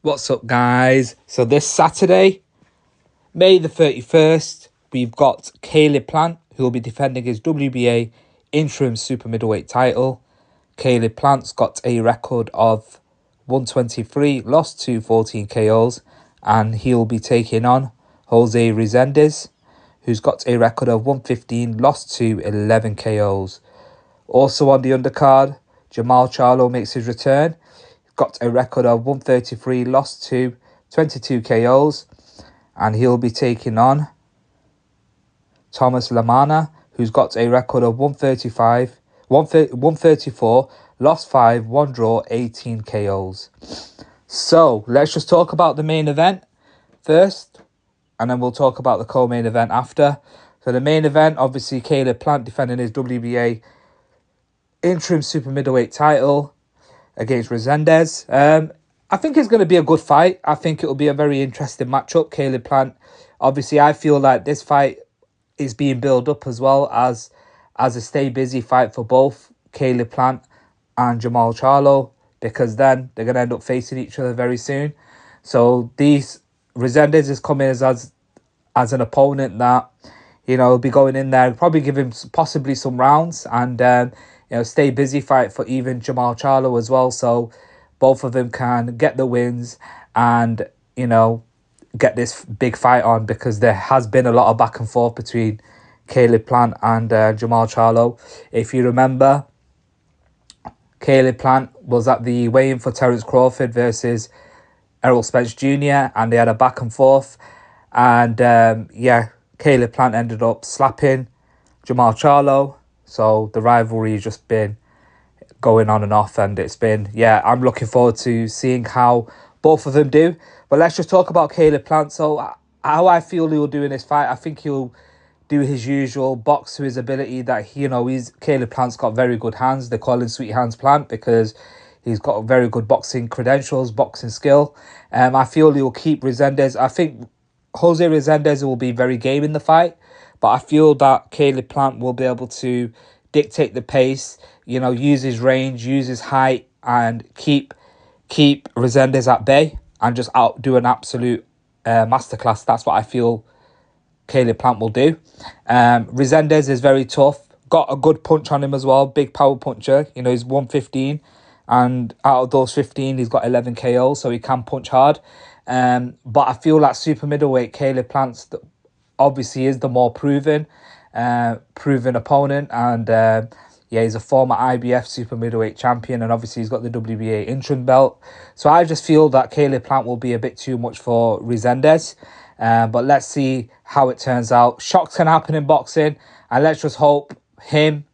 What's up, guys? So this Saturday, May the 31st, we've got Caleb Plant, who will be defending his WBA interim super middleweight title. Caleb Plant's got a record of 123, lost to 14 KOs, and he'll be taking on Jose Resendiz, who's got a record of 115, lost to 11 KOs. Also on the undercard, Jermall Charlo makes his return. Got a record of 133, lost to 22 KOs, and he'll be taking on Thomas Lamanna, who's got a record of 134, lost 5, 1 draw, 18 KOs. So let's just talk about the main event first, and then we'll talk about the co-main event after. So the main event, obviously, Caleb Plant defending his WBA interim super middleweight title against Resendiz. I think it's going to be a good fight. I think it will be a very interesting matchup. Caleb Plant, obviously, I feel like this fight is being built up as well as a stay busy fight for both Caleb Plant and Jermall Charlo, because then they're going to end up facing each other very soon. So Resendiz is coming as an opponent that, will be going in there, probably give him possibly some rounds, and stay busy fight for even Jermall Charlo as well. So both of them can get the wins and, get this big fight on, because there has been a lot of back and forth between Caleb Plant and Jermall Charlo. If you remember, Caleb Plant was at the weigh-in for Terence Crawford versus Errol Spence Jr. and they had a back and forth. And Caleb Plant ended up slapping Jermall Charlo. So the rivalry has just been going on and off, and it's been, I'm looking forward to seeing how both of them do. But let's just talk about Caleb Plant. So how I feel he will do in this fight, I think he'll do his usual, box to his ability that, Caleb Plant's got very good hands. They call him Sweet Hands Plant because he's got very good boxing credentials, boxing skill. I feel he will keep Resendiz. I think Jose Resendiz will be very game in the fight, but I feel that Caleb Plant will be able to dictate the pace, use his range, use his height, and keep Resendiz at bay and just outdo an absolute masterclass. That's what I feel Caleb Plant will do. Resendiz is very tough, got a good punch on him as well, big power puncher. He's 115, and out of those 15, he's got 11 KOs, so he can punch hard. But I feel like super middleweight, Caleb Plant's obviously is the more proven opponent, and he's a former IBF super middleweight champion, and obviously he's got the WBA interim belt. So I just feel that Caleb Plant will be a bit too much for Resendiz, but let's see how it turns out. Shocks can happen in boxing, and let's just hope Caleb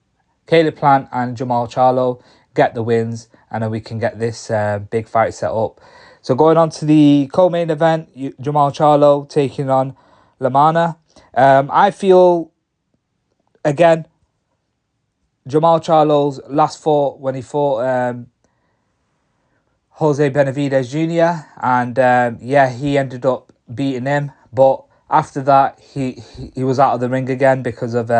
Plant and Jermall Charlo get the wins, and then we can get this big fight set up. So going on to the co-main event, Jermall Charlo taking on Lamanna. I feel, again, Jermall Charlo's last fought when he fought Jose Benavidez Jr. and he ended up beating him. But after that, he was out of the ring again because of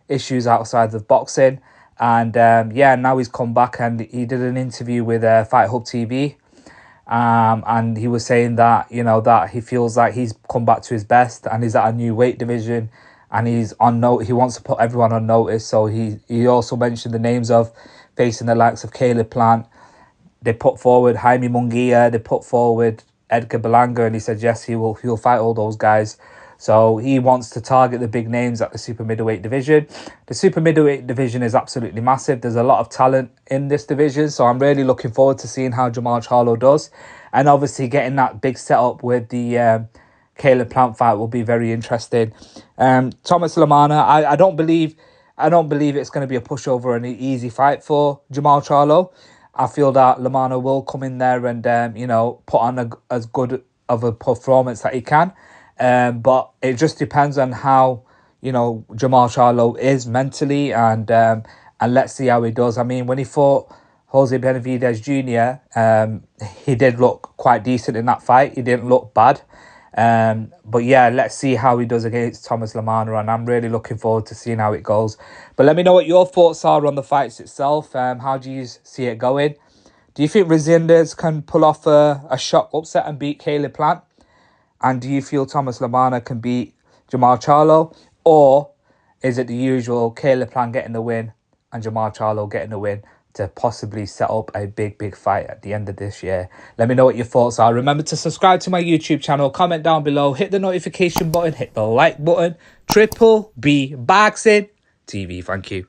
issues outside of boxing. And now he's come back, and he did an interview with Fight Hub TV. And he was saying that, that he feels like he's come back to his best, and he's at a new weight division, and he's on note. He wants to put everyone on notice. So he also mentioned the names of facing the likes of Caleb Plant. They put forward Jaime Munguia. They put forward Edgar Berlanga, and he said yes, he'll fight all those guys. So he wants to target the big names at the super middleweight division. The super middleweight division is absolutely massive. There's a lot of talent in this division. So I'm really looking forward to seeing how Jermall Charlo does. And obviously getting that big setup with the Caleb Plant fight will be very interesting. Thomas Lamanna, I don't believe it's going to be a pushover and an easy fight for Jermall Charlo. I feel that Lamanna will come in there and put on as good of a performance that he can. But it just depends on how, Jermall Charlo is mentally, and let's see how he does. I mean, when he fought Jose Benavidez Jr., he did look quite decent in that fight. He didn't look bad. But let's see how he does against Thomas Lamanna, and I'm really looking forward to seeing how it goes. But let me know what your thoughts are on the fights itself. How do you see it going? Do you think Resendiz can pull off a shock upset and beat Caleb Plant? And do you feel Thomas Lamanna can beat Jermall Charlo? Or is it the usual Caleb Plant getting the win and Jermall Charlo getting the win to possibly set up a big fight at the end of this year? Let me know what your thoughts are. Remember to subscribe to my YouTube channel, comment down below, hit the notification button, hit the like button. Triple B Boxing TV. Thank you.